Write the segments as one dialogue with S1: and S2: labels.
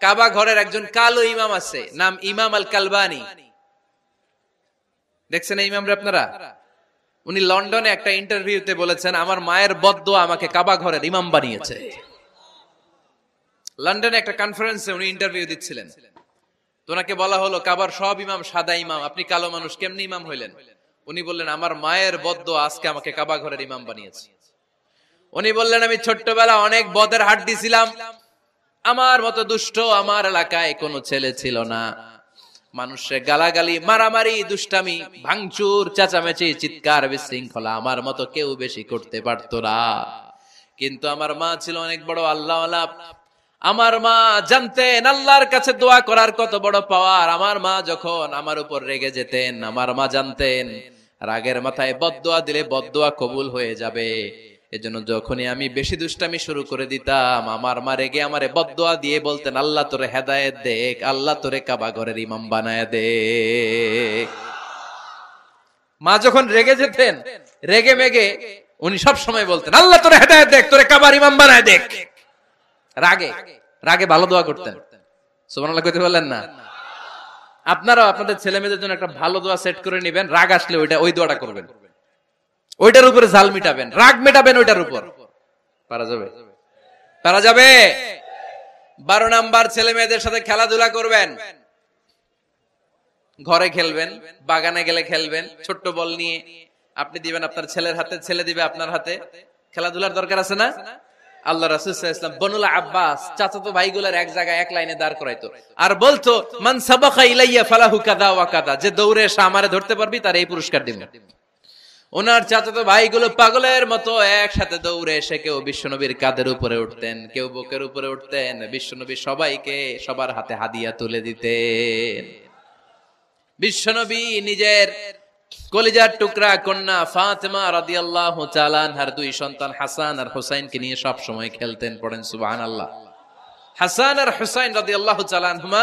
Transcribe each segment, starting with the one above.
S1: কাবা ঘরের একজন কালো ইমাম আছে, নাম ইমাম আল কালবানি। দেখছেন এই ইমামরা আপনারা? উনি লন্ডনে একটা ইন্টারভিউতে বলেছেন, আমার মায়ের বদদোয়া আমাকে কাবা ঘরের ইমাম বানিয়েছে। লন্ডনে একটা কনফারেন্সে উনি ইন্টারভিউ দিচ্ছিলেন, তো ওনাকে বলা হলো কাবার সব ইমাম সাদা ইমাম, আপনি কালো মানুষ কেমনি ইমাম হইলেন? উনি বললেন, আমার মায়ের বদদোয়া আজকে আমাকে কাবা ঘরের ইমাম বানিয়েছে। উনি বললেন, আমি ছোট্টবেলা অনেক বদের হাট দিছিলাম, আমার মতো দুষ্ট আমার এলাকায় কোনো ছেলে ছিল না। মানুষের গালাগালি, মারামারি, দুষ্টামি, ভাঙচুর, চেঁচামেচি, চিৎকার, বিশৃঙ্খলা আমার মতো কেউ বেশি করতে পারতো না। কিন্তু আমার মা ছিল অনেক বড় আল্লাহওয়ালা। আমার মা জানতেন আল্লাহর কাছে দোয়া করার কত বড় পাওয়ার। আমার মা যখন আমার উপর রেগে যেতেন, আমার মা জানতেন রাগের মাথায় বদদোয়া দিলে বদদোয়া কবুল হয়ে যাবে। এজন্য যখনই আমি বেশি দুষ্টামি শুরু করে দিতাম, আমার মা রেগে আমারে বদদোয়া দিয়ে বলতেন, আল্লাহ তোরে হেদায়েত দেখ, আল্লাহ তোরে কাবা ঘরের ইমাম বানায় দে। মা যখন রেগে যেতেন, রেগে মেগে উনি সব সময় বলতেন, আল্লাহ তোরে হেদায়েত দেখ, তোরে কাবার ইমাম বানায় দেখ। রাগে রাগে ভালো দোয়া করতেন। সুবহানাল্লাহ কইতে বললেন না? আপনারাও আপনাদের ছেলে মেয়েদের জন্য একটা ভালো দোয়া সেট করে নেবেন, রাগ আসলে ওই দোয়াটা করবেন, ওইটার উপরে ঝাল মিটাবেন, রাগ মেটাবেন ওইটার উপর। পারা যাবে? পারা যাবে? 12 নাম্বার, ছেলে মেয়েদের সাথে খেলাধুলা করবেন। ঘরে খেলবেন, বাগানে গেলে খেলবেন, ছোট্ট বল নিয়ে আপনি দিবেন আপনার ছেলের হাতে, ছেলে দিবে আপনার হাতে। খেলাধুলার দরকার আছে না? আল্লাহ রাসূল সাল্লাল্লাহু আলাইহি ওয়াসাল্লাম বনুল আব্বাস চাচাতো ভাইগুলোর এক জায়গায় এক লাইনে দাঁড় করাইতো আর বলতো, মান সাবাকা ইলাইয়া ফালাহু কাযা ওয়া কাযা, যে দৌড়ে এসে আমারে ধরতে পারবি তার এই পুরস্কার দিব। ওনার চাচাতো ভাইগুলো পাগলের মতো একসাথে দৌড়ে এসে কেউ বিশ্বনবীর কাঁধের উপরে উঠতেন, কেউ বুকের উপরে উঠতেন। বিশ্বনবী সবাইকে সবার হাতে হাদিয়া তুলে দিতেন। বিশ্বনবী নিজের কলিজার টুকরা কন্যা ফাতেমা রাদিয়াল্লাহু তাআলা আনহার 2 সন্তান হাসান আর হুসাইনকে নিয়ে সব সময় খেলতেন। পড়েন সুবহানাল্লাহ। হাসান আর হুসাইন রাদিয়াল্লাহু তাআলা আনহুমা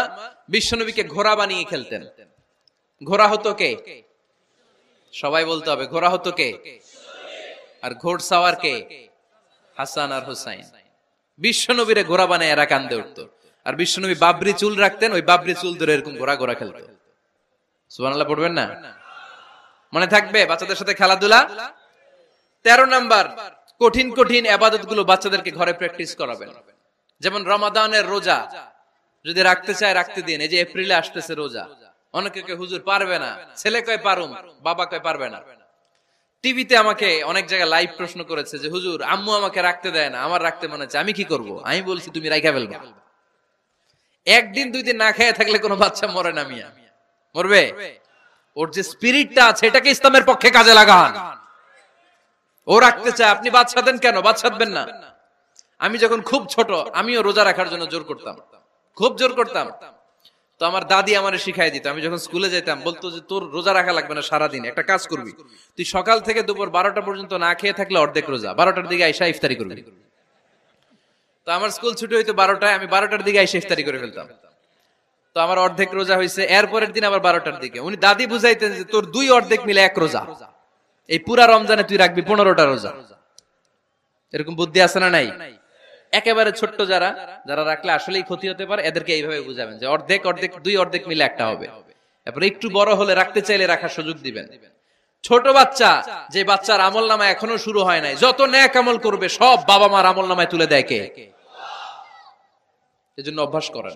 S1: বিশ্বনবীকে ঘোড়া বানিয়ে খেলতেন। ঘোড়া হতো কে? সবাই বলতে হবে, ঘোড়া হতো কে? আর ঘোড়সাওয়ার কে? হাসান আর হুসাইন। বিশ্বনবীরে ঘোড়া বানায় এরা কান্দে উঠতো। আর বিশ্বনবী বাবরি চুল রাখতেন, ওই বাবরি চুল ধরে এরকম ঘোড়া ঘোড়া খেলতো। সুবহানাল্লাহ পড়বেন না? মনে থাকবে বাচ্চাদের সাথে খেলাধুলা। 13 নাম্বার, কঠিন কঠিন ইবাদতগুলো বাচ্চাদেরকে ঘরে প্র্যাকটিস করাবেন। যেমন রমাদানের রোজা যদি রাখতে চায় রাখতে দিন। এই যে এপ্রিলে আসতেছে রোজা, অনেকে কয় হুজুর পারবে না, ছেলে কয় পারুম, বাবা কয় পারবে না। টিভিতে আমাকে অনেক জায়গায় লাইভ প্রশ্ন করেছে যে হুজুর আম্মু আমাকে রাখতে দেয় না, আমার রাখতে মনে হচ্ছে, আমি কি করব? আমি বলছি তুমি রাইখা ফেলবা। একদিন 2 দিন না খেয়ে থাকলে কোনো বাচ্চা মরে না মিয়া, মরবে? ওর যে স্পিরিটটা আছে এটাকে ইসলামের পক্ষে কাজে লাগান। ও রাখতে চায়, আপনি বাচ্চা দেন কেন? বাচ্চা দেবেন না। আমি যখন খুব ছোট আমিও রোজা রাখার জন্য জোর করতাম, খুব জোর করতাম। তো আমার দাদি আমারে শিখাই দিত। আমি যখন স্কুলে যেতাম বলতো যে তোর রোজা রাখা লাগবে না, সারাদিন একটা কাজ করবি, তুই সকাল থেকে দুপুর 12টা পর্যন্ত না খেয়ে থাকলে অর্ধেক রোজা, 12টার দিকে আইসা ইফতারি করবি। তো আমার স্কুল ছুটি হইতো 12টায়, আমি 12টার দিকে আইসা ইফতারি করে ফেলতাম। তো আমার অর্ধেক রোজা হয়েছে। এরপরের দিন আবার 12টার দিকে উনি দাদি বুঝাইতেন যে তোর 2 অর্ধেক মিলে 1 রোজা, এই পুরা রমজানে তুই রাখবি 15টা রোজা। এরকম বুদ্ধি আছে না নাই? একেবারে ছোট্ট যারা যারা রাখলে আসলেই ক্ষতি হতে পারে, এদেরকে এইভাবে বুঝাবেন যে অর্ধেক অর্ধেক 2 অর্ধেক মিলে একটা হবে। এরপর একটু বড় হলে রাখতে চাইলে রাখার সুযোগ দিবেন। ছোট বাচ্চা, যে বাচ্চার আমল নামা এখনো শুরু হয় নাই, যত নেক আমল করবে সব বাবা মার আমল নামায় তুলে দেয় কে? এজন্য অভ্যাস করেন।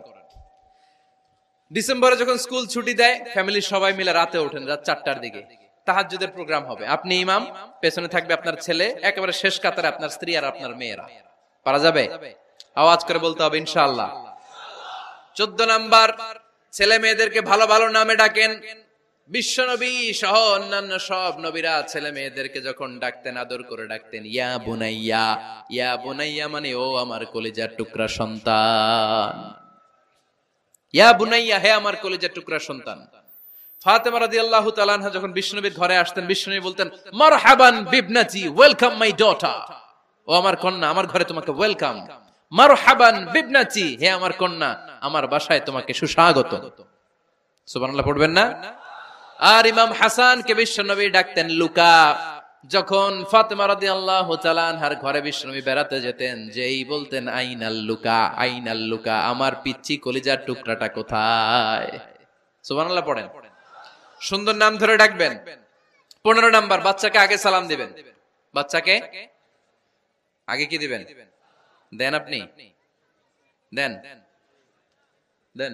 S1: ডিসেম্বরে যখন স্কুল ছুটি দেয় ফ্যামিলির সবাই মিলে রাতে ওঠেন, রাত 4টার দিকে তাহাজ্জুদের প্রোগ্রাম হবে। আপনি ইমাম, পেছনে থাকবে আপনার ছেলে, একেবারে শেষ কাতারে আপনার স্ত্রী আর আপনার মেয়েরা। পারা যাবে? আওয়াজ করে বলতে হবে ইনশাআল্লাহ। 14 নাম্বার, ছেলে মেয়েদেরকে ভালো ভালো নামে ডাকেন। বিশ্বনবী সহ অন্যান্য সব নবীরা ছেলে মেয়েদেরকে যখন ডাকতেন আদর করে ডাকতেন ইয়া বুনাইয়া। ইয়া বুনাইয়া মানে ও আমার কলিজার টুকরা সন্তান। ইয়া বুনাইয়া, হে আমার কলিজার টুকরা সন্তান। ফাতেমা রাদিয়াল্লাহু তাআলা আনহা যখন বিশ্বনবীর ঘরে আসতেন, বিশ্বনবী বলতেন মারহাবান বিবনাতি, ওয়েলকাম মাই ডটার। ও আমার কন্যা, আমার ঘরে তোমাকে ওয়েলকাম। মারহাবান বিবনাতি, হে আমার কন্যা, আমার বাসায় তোমাকে সুস্বাগত। সুবহানাল্লাহ পড়বেন না? আর ইমাম হাসানকে বিশ্বনবী ডাকতেন লুকা। যখন ফাতেমা রাদিয়াল্লাহু তাআলা আনহার ঘরে বিশ্বনবী বেড়াতে যেতেন, যেই বলতেন আইনাল লুকা, আইনাল লুকা, আমার পিচ্চি কলিজার টুকরাটা কোথায়? সুবহানাল্লাহ পড়েন। সুন্দর নাম ধরে ডাকবেন। 15 নাম্বার, বাচ্চাকে আগে সালাম দিবেন। বাচ্চাকে আগে কি দিবেন? দেন আপনি? দেন দেন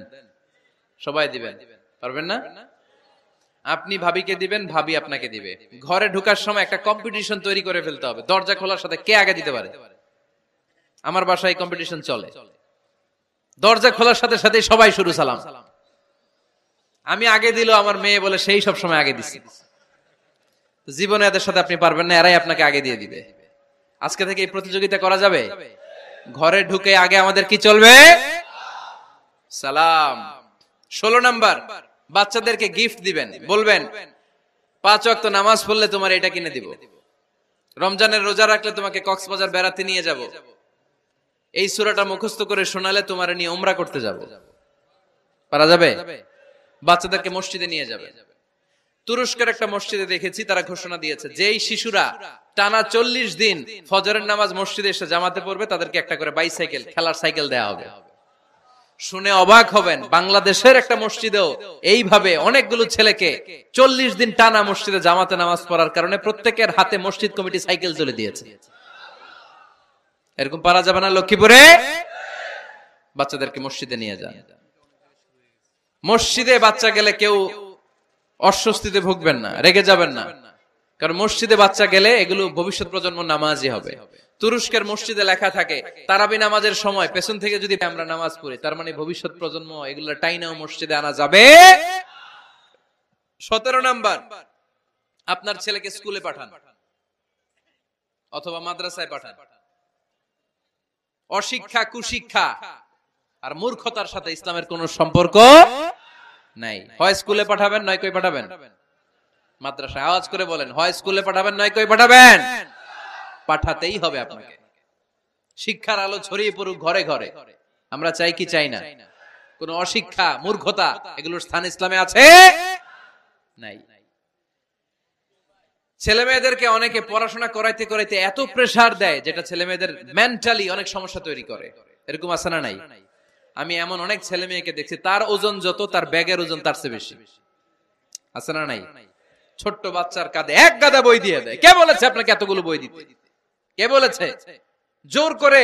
S1: সবাই দিবেন, পারবেন না? আপনি ভাবিকে দিবেন, ভাবি আপনাকে দিবে। ঘরে ঢোকার সময় একটা কম্পিটিশন তৈরি করে ফেলতে হবে, দরজা খোলার সাথে কে আগে দিতে পারে। আমার বাসায় কম্পিটিশন চলে, দরজা খোলার সাথে সাথে সবাই শুরু সালাম। আমি আগে দিল আমার মেয়ে বলে সেই সব সময় আগে দিছি। জীবনে এদের সাথে আপনি পারবেন না, এরাই আপনাকে আগে দিয়ে দিবে। আজকে থেকে এই প্রতিযোগিতা করা যাবে। ঘরে ঢুকে আগে আমাদের কি চলবে? সালাম। 16 নাম্বার, বাচ্চাদেরকে গিফট দিবেন। বলবেন 5 ওয়াক্ত নামাজ পড়লে তোমার এটা কিনে দিব, রমজানের রোজা রাখলে তোমাকে কক্সবাজার বেড়াতে নিয়ে যাব, এই সূরাটা মুখস্থ করে শোনালে তোমার নিয়ে উমরা করতে যাব। পারা যাবে? বাচ্চাদেরকে মসজিদে নিয়ে যাবে। তুরস্কের একটা মসজিদে দেখেছি, তারা ঘোষণা দিয়েছে যেই শিশুরা টানা 40 দিন ফজরের নামাজ মসজিদে এসে জামাতে পড়বে, তাদেরকে একটা করে বাইসাইকেল, খেলার সাইকেল দেওয়া হবে। শুনে অবাক হবেন, বাংলাদেশের একটা মসজিদেও এইভাবে অনেকগুলো ছেলেকে 40 দিন টানা মসজিদে জামাতে নামাজ পড়ার কারণে প্রত্যেকের হাতে মসজিদ কমিটি সাইকেল তুলে দিয়েছে। এরকম পারা যাবে না? লক্ষ্মীপুরে বাচ্চাদেরকে মসজিদে নিয়ে যান। মসজিদে বাচ্চা গেলে কেউ অস্বস্তিতে ভুগবেন না, রেগে যাবেন না, কারণ মসজিদে বাচ্চা গেলে এগুলো ভবিষ্যৎ প্রজন্ম নামাজি হবে। তুরস্কের মসজিদে লেখা থাকে তারাবি নামাজের সময় পেছন থেকে যদি আমরা নামাজ পড়ি, তার মানে ভবিষ্যৎ প্রজন্ম এগুলো টাইনাও মসজিদে আনা যাবে। 17 নাম্বার, আপনার ছেলেকে স্কুলে পাঠান অথবা মাদ্রাসায় পাঠান। অশিক্ষা, কুশিক্ষা আর মূর্খতার সাথে ইসলামের কোন সম্পর্ক নাই। হয় স্কুলে পাঠাবেন, নয় কই পাঠাবেন মাদ্রাসায়। আওয়াজ করে বলেন, হয় স্কুলে পাঠাবেন, নয় কই পাঠাবেন। পাঠাতেই হবে আপনাকে। শিক্ষার আলো ছড়িয়ে পড়ুক ঘরে ঘরে, আমরা চাই কি চাই না? কোন অশিক্ষা, মূর্খতা এগুলোর স্থান ইসলামে আছে? নাই। ছেলে মেয়েদেরকে অনেকে পড়াশোনা করাইতে করাইতে এত প্রেসার দেয়, যেটা ছেলে মেয়েদের মেন্টালি অনেক সমস্যা তৈরি করে। এরকম আছে না নাই? আমি এমন অনেক ছেলে মেয়েকে দেখছি, তার ওজন যত, তার ব্যাগের ওজন তার চেয়ে বেশি। আছে না নাই? ছোট্ট বাচ্চার কাঁধে এক গাদা বই দিয়ে দেয়। কে বলেছে আপনাকে এতগুলো বই দিতে? কে বলেছে? জোর করে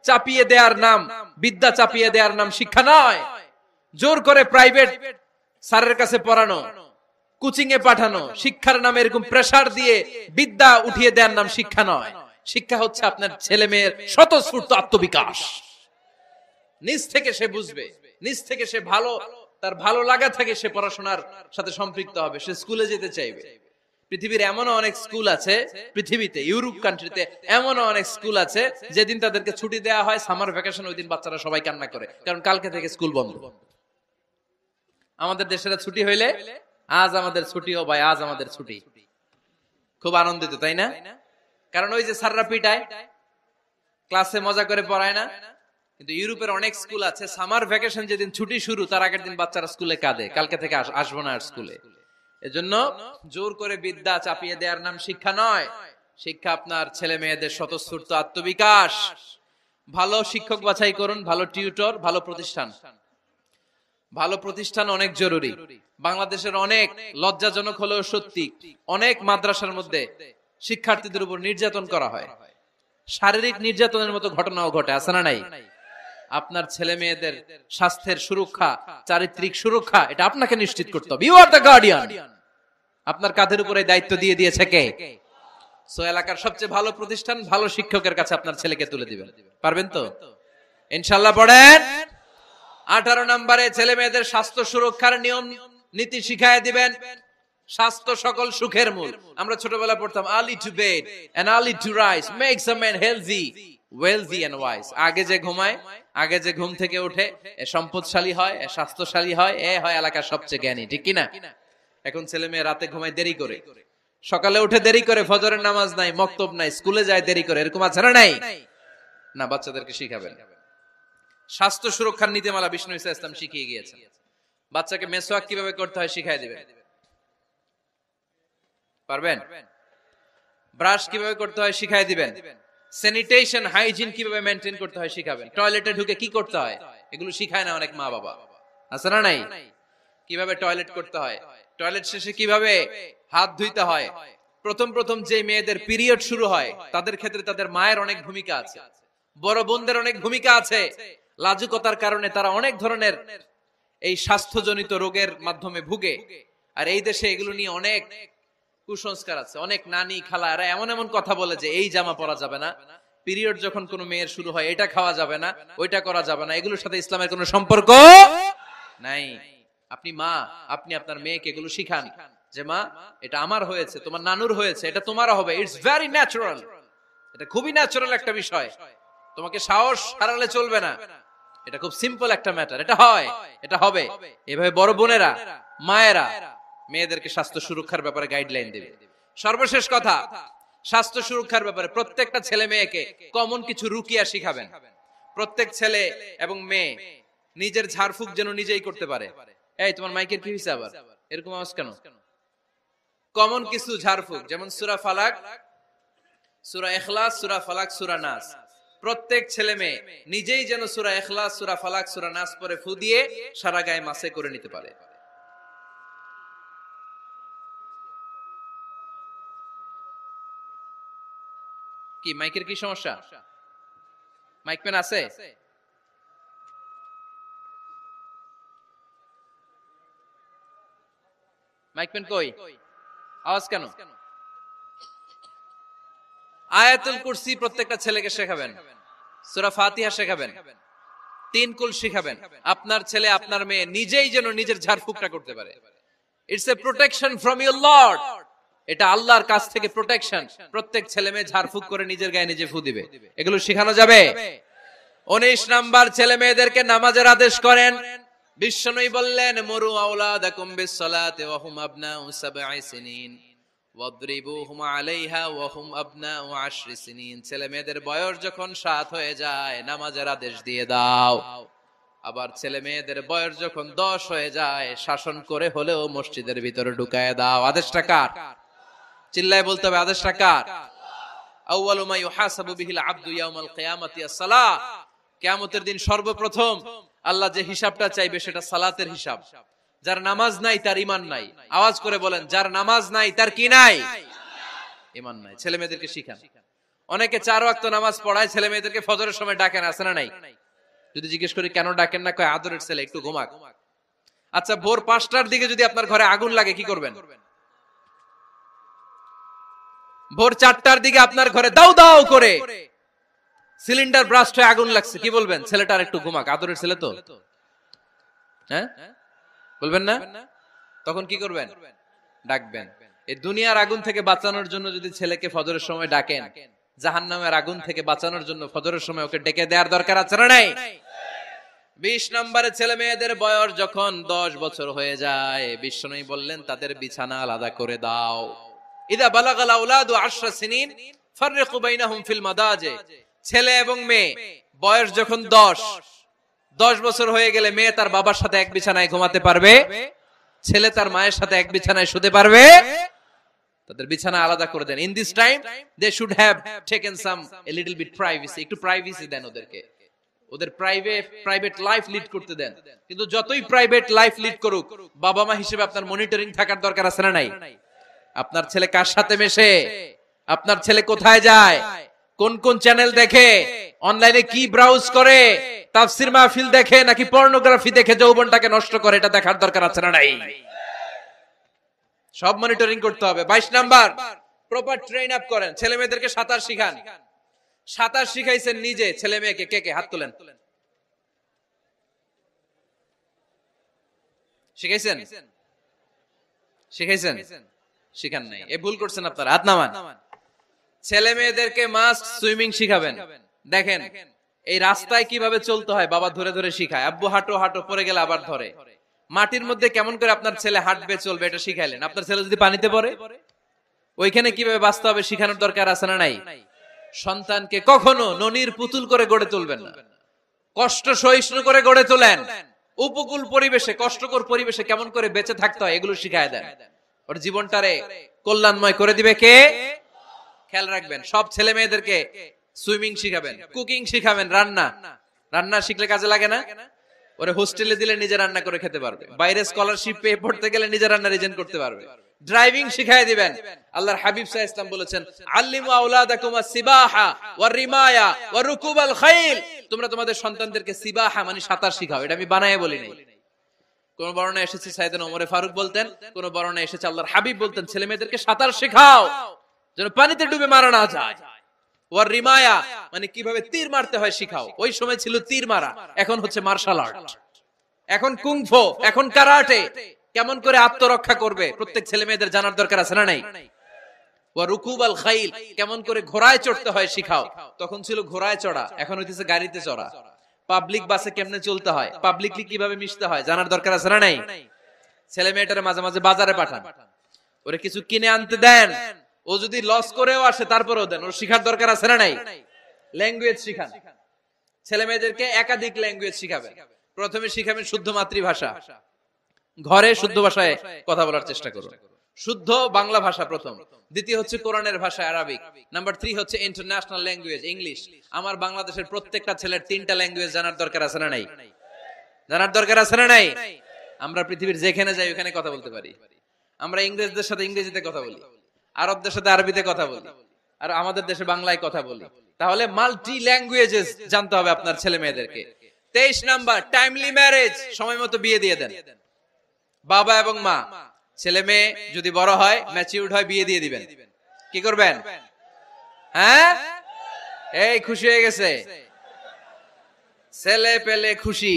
S1: চাপিয়ে দেওয়ার নাম বিদ্যা, চাপিয়ে দেওয়ার নাম শিক্ষা নয়। জোর করে প্রাইভেট স্যারের কাছে পড়ানো, কোচিং এ পাঠানো, শিক্ষার নামে এরকম প্রেসার দিয়ে বিদ্যা উঠিয়ে দেওয়ার নাম শিক্ষা নয়। শিক্ষা হচ্ছে আপনার ছেলে মেয়ের স্বতঃস্ফূর্ত আত্মবিকাশ। নিজ থেকে সে বুঝবে, নিজ থেকে সে তার ভালো লাগা থাকে, সে পড়াশোনার সাথে সম্পৃক্ত হবে, সে স্কুলে যেতে চাইবে। পৃথিবীর এমনও অনেক স্কুল আছে, পৃথিবীতে ইউরোপ কান্ট্রিতে এমনও অনেক স্কুল আছে, যেদিন তাদেরকে ছুটি দেওয়া হয় সামার ভ্যাকেশন, ওই দিন বাচ্চারা সবাই কান্না করে, কারণ কালকে থেকে স্কুল বন্ধ। আমাদের দেশের ছুটি হইলে আজ আমাদের ছুটি, ও ভাই আজ আমাদের ছুটি, খুব আনন্দিত, তাই না? কারণ ওই যে স্যাররা পিটায়, ক্লাসে মজা করে পড়ায় না। কিন্তু ইউরোপের অনেক স্কুল আছে, সামার ভ্যাকেশন যেদিন ছুটি শুরু, তার আগের দিন বাচ্চারা স্কুলে কাঁদে, কালকে থেকে আসবো না আর স্কুলে। এজন্য জোর করে বিদ্যা চাপিয়ে দেওয়ার নাম শিক্ষা নয়। শিক্ষা আপনার ছেলে মেয়েদের স্বতঃস্ফূর্ত আত্মবিকাশ। ভালো শিক্ষক বাছাই করুন, ভালো টিউটর, ভালো প্রতিষ্ঠান। ভালো প্রতিষ্ঠান অনেক জরুরি। বাংলাদেশের অনেক লজ্জাজনক হলেও সত্যি, অনেক মাদ্রাসার মধ্যে শিক্ষার্থীদের উপর নির্যাতন করা হয়, শারীরিক নির্যাতনের মতো ঘটনাও ঘটে। আছে না নাই? আপনার ছেলে মেয়েদের স্বাস্থ্যের সুরক্ষা, চারিত্রিক সুরক্ষা, এটা আপনাকে নিশ্চিত করতে হবে। You are the guardian. আপনার কাঁধের উপরে দায়িত্ব দিয়ে দিয়েছে কে? সো এলাকার সবচেয়ে ভালো প্রতিষ্ঠান, ভালো শিক্ষকের কাছে আপনার ছেলেকে তুলে দিবেন। পারবেন তো? ইনশাআল্লাহ। পড়েন। 18 নম্বরে ছেলে মেয়েদের স্বাস্থ্য সুরক্ষার নিয়ম নীতি শিখায় দিবেন। স্বাস্থ্য সকল সুখের মূল। আমরা ছোটবেলা পড়তাম early to bed and early to rise makes a man healthy, wealthy and wise. আগে যে ঘুমায়, আগে যে ঘুম থেকে ওঠে, এ সম্পদশালী হয়, এ স্বাস্থ্যশালী হয়, এ হয় এলাকার সবচেয়ে জ্ঞানী। ঠিক কি না? এখন ছেলে মেয়ে রাতে ঘুমায় দেরি করে, সকালে উঠে দেরি করে, ফজরের নামাজ নাই, মক্তব নাই, স্কুলে যায় দেরি করে। এরকম আছে না নাই? না, বাচ্চাদেরকে শিখাবেন। স্বাস্থ্য সুরক্ষার নীতিমালা বিষ্ণু ঈসা ইসলাম শিখিয়ে গিয়েছেন। বাচ্চাকে মেসওয়াক কিভাবে করতে হয় শিখাই দিবেন। পারবেন? ব্রাশ কিভাবে করতে হয় শিখাই দিবেন, স্যানিটেশন হাইজিন কিভাবে মেইনটেইন করতে হয় শিখাবেন, টয়লেটে ঢুকে কি করতে হয় এগুলো শিখায় না অনেক মা বাবা, আছে না নাই? কিভাবে টয়লেট করতে হয়, টয়লেট শেষে কিভাবে হাত ধুইতে হয়। প্রথম প্রথম যে মেয়েদের পিরিয়ড শুরু হয় তাদের ক্ষেত্রে তাদের মায়ের অনেক ভূমিকা আছে, বড় বোনদের অনেক ভূমিকা আছে। লাজুকতার কারণে তারা অনেক ধরনের এই স্বাস্থ্যজনিত রোগের মাধ্যমে ভুগে। আর এই দেশে এগুলো নিয়ে অনেক কুসংস্কার আছে, অনেক নানি খালা এরা এমন এমন কথা বলে যে এই জামা পরা যাবে না, পিরিয়ড যখন কোনো মেয়ের শুরু হয় এটা খাওয়া যাবে না, ওইটা করা যাবে না, এগুলোর সাথে ইসলামের কোনো সম্পর্ক নাই। আপনি মা, আপনি আপনার মেয়েকে এগুলো শিখান যে মা এটা আমার হয়েছে, তোমার নানুর হয়েছে, এটা তোমারও হবে, ইটস ভেরি ন্যাচারাল, এটা খুবই ন্যাচারাল একটা বিষয়, তোমাকে সাহস হারালে চলবে না, এটা খুব সিম্পল একটা ম্যাটার, এটা হয়, এটা হবে। এভাবে বড় বোনেরা মায়েরা মেয়েদেরকে স্বাস্থ্য সুরক্ষার ব্যাপারে গাইডলাইন দেবে। সর্বশেষ কথা, স্বাস্থ্য সুরক্ষার ব্যাপারে প্রত্যেকটা ছেলে মেয়েকে কমন কিছু রুকিয়া শিখাবেন। প্রত্যেক ছেলে এবং মেয়ে নিজের ঝাড়ফুঁক যেন নিজেই করতে পারে। এই তোমার মাইকের কি হয়েছে আবার, এরকম আওয়াজ কেন? কমন কিছু ঝাড়ফুঁক, যেমন সূরা ফালাক, সূরা ইখলাস, সূরা ফালাক, সূরা নাস, প্রত্যেক ছেলে মেয়ে নিজেই যেন সূরা ইখলাস, সূরা ফালাক, সূরা নাস পরে ফু দিয়ে সারা গায়ে মাসে করে নিতে পারে। কি মাইকের কি সমস্যা? মাইক পেন আছে? মাইক পেন কই? আওয়াজ কেন? আয়াতুল কুরসি প্রত্যেকটা ছেলেকে শেখাবেন, সূরা ফাতিহা শেখাবেন, 3 কুল শেখাবেন। আপনার ছেলে আপনার মেয়ে নিজেই যেন নিজের ঝাড়ফুঁকটা করতে পারে। It's a protection from your Lord, এটা আল্লাহর কাছ থেকে প্রোটেকশন। প্রত্যেক ছেলে মেয়ে ঝাড়ফুঁক করে নিজের গায়ে নিজে ফু দিবে, এগুলো শেখানো যাবে। 19 নাম্বার, ছেলে মেয়েদেরকে নামাজের আদেশ করেন। বিশ্বনবী বললেন মুরু আওলাদাকুম বিসসালাতি ওয়া হুম আবনাউ 7 সিনিন ওয়াদরিবুহুম আলাইহা ওয়া হুম আবনাউ 10 সিনিন। ছেলে মেয়েদের বয়স যখন 7 হয়ে যায় নামাজের আদেশ দিয়ে দাও। আবার ছেলে মেয়েদের বয়স যখন 10 হয়ে যায় শাসন করে হলেও মসজিদের ভিতরে ঢুকায় দাও। আদেশটা কার? চিল্লায় বলতে হবে, আদেশটা কার? আউয়ালু মা ইউহাসাবু বিহিল আবদু ইয়াউমাল কিয়ামাতি আস-সালাহ। কিয়ামতের দিন সর্বপ্রথম আল্লাহ যে হিসাবটা চাইবে সেটা সালাতের হিসাব। যার নামাজ নাই তার ঈমান নাই। আওয়াজ করে বলেন, যার নামাজ নাই তার কি নাই? ঈমান নাই। ছেলে মেয়েদেরকে শিখান। অনেকে 4 ওয়াক্ত নামাজ পড়ায়, ছেলে মেয়েদেরকে ফজরের সময় ডাকেন, আছে না নাই? যদি জিজ্ঞেস করি কেন ডাকেন না, কয় আদরের ছেলে একটু ঘুমাক। আচ্ছা, ভোর 5টার দিকে যদি আপনার ঘরে আগুন লাগে কি করবেন? ভোর 4টার দিকে আপনার ঘরে দাউ দাউ করে সিলিন্ডার ব্রাস্ট হয়ে আগুন লাগছে, কি বলবেন? ছেলেটার একটু ঘুমাক, আদরের ছেলে তো, হ্যাঁ বলবেন না? তখন কি করবেন? ডাকবেন। এই দুনিয়ার আগুন থেকে বাঁচানোর জন্য যদি ছেলেকে ফজরের সময় ডাকেন, জাহান্নামের আগুন থেকে বাঁচানোর জন্য ফজরের সময় ওকে ডেকে দেওয়ার দরকার আছে না নাই? 20 নম্বরে, ছেলে মেয়েদের বয়স যখন 10 বছর হয়ে যায় বিশ্বনবী বললেন তাদের বিছানা আলাদা করে দাও। ইদা বালাগাল আওলাদু 10 সিনিন ফাররিকু বাইনাহুম ফিল মাদাজি। ছেলে এবং মেয়ে বয়স যখন 10 বছর হয়ে গেলে মেয়ে তার বাবার সাথে এক বিছানায় ঘুমাতে পারবে, ছেলে তার মায়ের সাথে এক বিছানায় শুতে পারবে। তাদের বিছানা আলাদা করে দেন। In this time they should have taken some a little bit privacy. একটু প্রাইভেসি দেন ওদেরকে, ওদের প্রাইভেট লাইফ লিড করতে দেন। কিন্তু যতই প্রাইভেট লাইফ লিড করুক, বাবা মা হিসেবে আপনার মনিটরিং থাকার দরকার আছে না নাই? আপনার ছেলে কার সাথে মেশে, আপনার ছেলে কোথায় যায়, কোন কোন চ্যানেল দেখে, অনলাইনে কি ব্রাউজ করে, তাফসির মাহফিল দেখে নাকি পর্নোগ্রাফি দেখে যৌবনটাকে নষ্ট করে, এটা দেখার দরকার আছে না নাই? সব মনিটরিং করতে হবে। 22 নাম্বার, প্রপার ট্রেন আপ করেন। ছেলে মেয়েদেরকে সাঁতার শিখান। সাঁতার শিখাইছেন নিজে, ছেলে মেয়েকে কে কে হাত তোলেন? শিখাইছেন? শিখাইছেন? শিখান নাই, এ ভুল করছেন আপনারা, হাত নামান। ছেলে মেয়েদেরকে মাস্ট সুইমিং শিখাবেন। দেখেন এই রাস্তায় কিভাবে চলতে হয় বাবা ধরে ধরে শিখায়। আব্বু হাঁটো হাঁটো, পড়ে গেলে আবার ধরে। মাটির মধ্যে কেমন করে আপনার ছেলে হাঁটবে চলবে এটা শিখাইলেন। আপনার ছেলে যদি পানিতে পড়ে ওইখানে কিভাবে বাঁচতে হবে শিখানোর দরকার আছে না নাই? সন্তানকে কখনো ননির পুতুল করে গড়ে তুলবেন না, কষ্ট সহিষ্ণু করে গড়ে তোলেন। উপকূল পরিবেশে, কষ্টকর পরিবেশে কেমন করে বেঁচে থাকতে হয় এগুলো শিখায় দেন। ওর জীবনটারে কল্যাণময় করে দিবে কে? খেয়াল রাখবেন, সব ছেলে মেয়েদেরকে সুইমিং শিখাবেন, কুকিং শিখাবেন, রান্না শিখলে কাজে লাগে না? ওরে হোস্টেলে দিলে নিজে রান্না করে খেতে পারবে, বাইরে স্কলারশিপ পেয়ে পড়তে গেলে নিজে রান্না রিজেন্ট করতে পারবে। ড্রাইভিং শিখায় দিবেন। আল্লাহর হাবিব সাল্লাল্লাহু আলাইহি ওয়াসাল্লাম বলেছেন, আল্লিমু আওলাদাকুম আস-সিবাহা ওয়ার রিমায়া ওয়া রুকুবাল খাইল। তোমরা তোমাদের সন্তানদেরকে সিবাহা মানে সাঁতার শিখাও। এটা আমি বানায়ে বলি নাই। কোন বর্ণনায় এসেছে সাইয়েদনা ওমর ফারুক বলতেন, কোন বর্ণনায় এসেছে আল্লাহর হাবিব বলতেন, ছেলে মেয়েদেরকে সাঁতার শেখাও যেন পানিতে ডুবে মারা না যায়। ওয়ার রিমায়া মানে কিভাবে তীর মারতে হয় শিখাও। ওই সময় ছিল তীর মারা, এখন হচ্ছে মার্শাল আর্ট, এখন কুংফু, এখন কারাটে। কেমন করে আত্মরক্ষা করবে প্রত্যেক ছেলে মেয়েদের জানার দরকার আছে না নাই? ওয়া রুকুবাল খাইল, কেমন করে ঘোড়ায় চড়তে হয় শিখাও। তখন ছিল ঘোড়ায় চড়া, এখন হইতেছে গাড়িতে চড়া। পাবলিক বাসে কেমনে চলতে হয়, পাবলিকলি কিভাবে মিশতে হয় জানার দরকার আছে না নাই? ছেলে মেয়েটারে মাঝে মাঝে বাজারে পাঠান, ওরে কিছু কিনে আনতে দেন, ও যদি লস করেও আসে তারপরেও দেন, ওর শিখার দরকার আছে না নাই? ল্যাঙ্গুয়েজ শিখান, ছেলে মেয়েদেরকে একাধিক ল্যাঙ্গুয়েজ শিখাবেন। প্রথমে শিখাবেন শুদ্ধ মাতৃভাষা, ঘরে শুদ্ধ ভাষায় কথা বলার চেষ্টা করুন, শুদ্ধ বাংলা ভাষা প্রথম। দ্বিতীয় হচ্ছে কোরআনের ভাষা আরবিক। নাম্বার 3 হচ্ছে ইন্টারন্যাশনাল ল্যাঙ্গুয়েজ ইংলিশ। আমার বাংলাদেশের প্রত্যেকটা ছেলের 3টা ল্যাঙ্গুয়েজ জানার দরকার আছে না নাই? জানার দরকার আছে না নাই? আমরা পৃথিবীর যেখানে যাই ওখানে কথা বলতে পারি। আমরা ইংরেজদের সাথে ইংরেজিতে কথা বলি, আরবদের সাথে আরবিতে কথা বলি, আর আমাদের দেশে বাংলায় কথা বলি। তাহলে মাল্টি ল্যাঙ্গুয়েজেস জানতে হবে আপনার ছেলে মেয়েদেরকে। 23 নাম্বার টাইমলি ম্যারেজ, সময় মতো বিয়ে দিয়ে দেন। বাবা এবং মা, ছেলে মেয়ে যদি বড় হয়, ম্যাচিউরড হয়, বিয়ে দিয়ে দিবেন। কি করবেন? হ্যাঁ, এই খুশি হয়ে গেছে, ছেলে পেলে খুশি।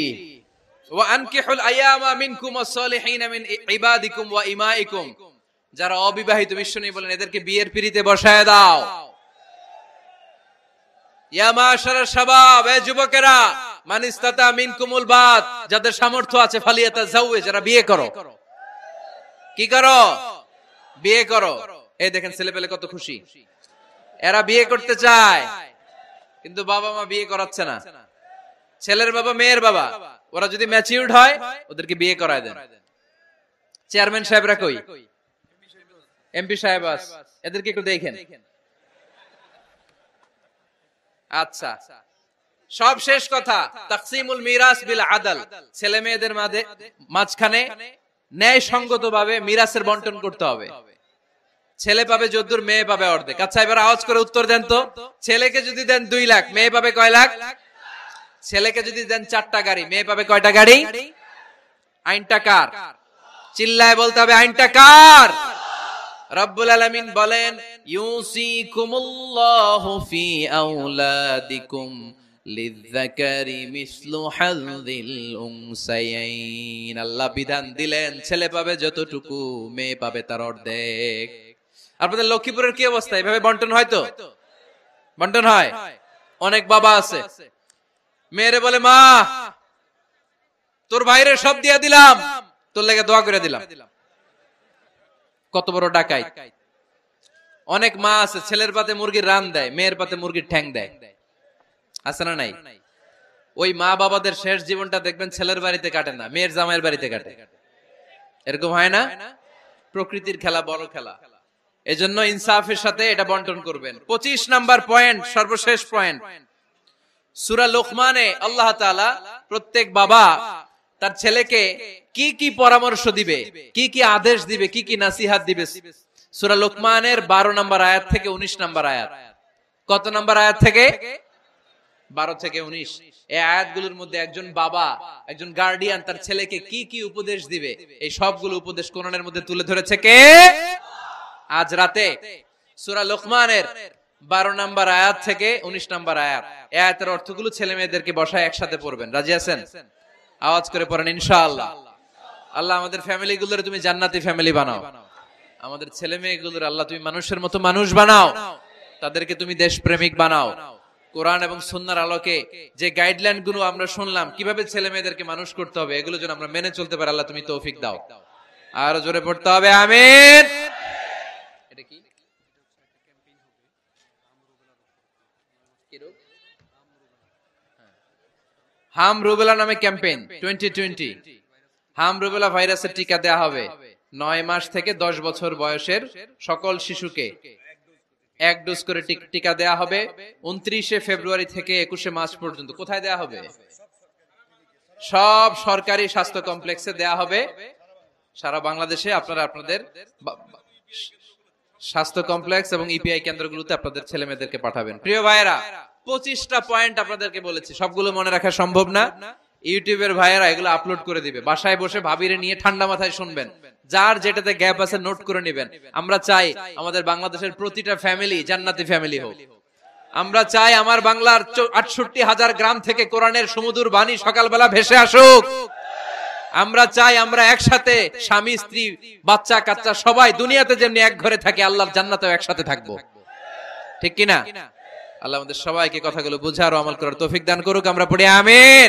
S1: ওয়া আনকিহুল আয়ামা মিনকুম ওয়াস-সালিহিনা মিন ইবাদিকুম ওয়া ইমাইকুম, যারা অবিবাহিত বিশ্বনবী বলেন এদেরকে বিয়ের পিঁড়িতে বসায় দাও। ইয়া মাশারাশ শাবাব, এ যুবকেরা, মান ইসতাতা মিনকুমুল বাত, যাদের সামর্থ্য আছে ফালিয়াতাযাওয়াজ, যারা বিয়ে করো। কি করো? বিয়ে করো। এই দেখেন ছেলে পেলে কত খুশি, এরা বিয়ে করতে চায় কিন্তু বাবা মা বিয়ে করাচ্ছে না। ছেলের বাবা মেয়ের বাবা, ওরা যদি ম্যাচিউরড হয় ওদেরকে বিয়ে করায় দেন। চেয়ারম্যান সাহেবরা কই? এমপি সাহেব আস, এদেরকে একটু দেখেন। আচ্ছা, সব শেষ কথা, তাকসিমুল মিরাস বিল আদল, ছেলে মেয়েদের মাঝখানে ন্যায় সঙ্গতভাবে মিরাসের বন্টন করতে হবে। ছেলে পাবে যদ্দুর, মেয়ে পাবে অর্ধেক। আচ্ছা এবার আওয়াজ করে উত্তর দেন তো, ছেলেকে যদি দেন 2 লাখ, মেয়ে পাবে কয় লাখ? ছেলেকে যদি দেন 4টা গাড়ি, মেয়ে পাবে কয়টা গাড়ি? আইনটা কার? চিল্লায় বলতে হবে, আইনটা কার? রব্বুল আলামিন বলেন, ইউসিকুমুল্লাহু ফি আওলাদিকুম লিযযাকারি মিসলু হাযযিল উনসায়াইন। আল্লাহ বিধান দিলেন ছেলে পাবে যতটুকু, মেয়ে পাবে তার অর্ধেক। আপনাদের লক্ষ্মীপুরের কি অবস্থা? এভাবে বন্টন হয় তো? বন্টন হয়? অনেক বাবা আছে, মেয়েরে বলে, মা তোর ভাইরে সব দিয়া দিলাম, তোর লেগে দোয়া করে দিলাম। কত বড় ডাকাই! অনেক মা আছে ছেলের পাতে মুরগির রান দেয়, মেয়ের পাতে মুরগির ঠ্যাং দেয়। আছে না নাই? ওই মা বাবাদের শেষ জীবনটা দেখবেন ছেলের বাড়িতে কাটে না, মেয়ের জামাইয়ের বাড়িতে কাটে। এরকম হয় না? প্রকৃতির খেলা বড় খেলা, এজন্য ইনসাফের সাথে এটা বন্টন করবেন। 25 নাম্বার পয়েন্ট, সর্বশেষ পয়েন্ট, সূরা লোকমানে আল্লাহ তাআলা প্রত্যেক বাবা তার ছেলেকে কি কি পরামর্শ দিবে, কি কি আদেশ দিবে, কি কি নাসিহাত দিবে, সূরা লোকমানের 12 নম্বর আয়াত থেকে 19 নম্বর আয়াত। কত নম্বর আয়াত থেকে? 12 থেকে 19। এই আয়াতগুলোর মধ্যে একজন বাবা, একজন গার্ডিয়ান তার ছেলেকে কি কি উপদেশ দিবে, এই সবগুলো উপদেশ কোরআনের মধ্যে তুলে ধরেছে কে? আজ রাতে সূরা লোকমানের 12 নম্বর আয়াত থেকে 19 নম্বর আয়াত, এই আয়াতের অর্থগুলো ছেলে মেয়েদেরকে বসায় একসাথে পড়বেন। রাজি আছেন? আওয়াজ করে পড়েন ইনশাআল্লাহ। আল্লাহ আমাদের ফ্যামিলি গুলোরে তুমি জান্নাতি ফ্যামিলি বানাও, আমাদের ছেলে মেয়েগুলোর আল্লাহ তুমি মানুষের মতো মানুষ বানাও, তাদেরকে তুমি দেশপ্রেমিক বানাও। কোরআন এবং সুন্নাহর আলোকে যে গাইডলাইন গুলো আমরা শুনলাম কিভাবে ছেলে মেয়েদেরকে মানুষ করতে হবে, এগুলো যেন আমরা মেনে চলতে পারি, আল্লাহ তুমি তৌফিক দাও। আর জোরে পড়তে হবে আমিন। এটা কি? হাম রুবেলা নামে ক্যাম্পেইন 2020। হাম রুবেলা ভাইরাসের টিকা দেয়া হবে 9 মাস থেকে 10 বছর বয়সের সকল শিশুকে এক ডোজ করে টিকা দেয়া হবে 29 ফেব্রুয়ারি থেকে 21 মার্চ পর্যন্ত। কোথায় দেয়া হবে? সব সরকারি স্বাস্থ্য কমপ্লেক্সে দেয়া হবে। সারা বাংলাদেশে আপনারা আপনাদের স্বাস্থ্য কমপ্লেক্স এবং ইপিআই কেন্দ্রগুলোতে আপনাদের ছেলে মেয়েদেরকে পাঠাবেন। প্রিয় ভাইয়েরা, 25টা পয়েন্ট আপনাদেরকে বলেছি, সবগুলো মনে রাখা সম্ভব না। ইউটিউবের ভাইয়েরা এগুলো আপলোড করে দিবে, বাসায় বসে ভাবিরে নিয়ে ঠান্ডা মাথায় শুনবেন, যার যেটাতে গ্যাপ আছে নোট করে নেবেন। আমরা চাই আমাদের বাংলাদেশের প্রতিটা ফ্যামিলি জান্নাতি ফ্যামিলি হোক। আমরা চাই আমার বাংলার 68,000 গ্রাম থেকে কোরআনের সুমধুর বাণী সকালবেলা ভেসে আসুক। আমরা চাই আমরা একসাথে স্বামী স্ত্রী বাচ্চা কাচ্চা সবাই দুনিয়াতে যেমনি এক ঘরে থাকে, আল্লাহর জান্নাতেও একসাথে থাকবো, ঠিক কিনা? আল্লাহ আমাদের সবাইকে কথাগুলো বুঝার ও আমল করার তৌফিক দান করুক। আমরা পড়ি আমিন।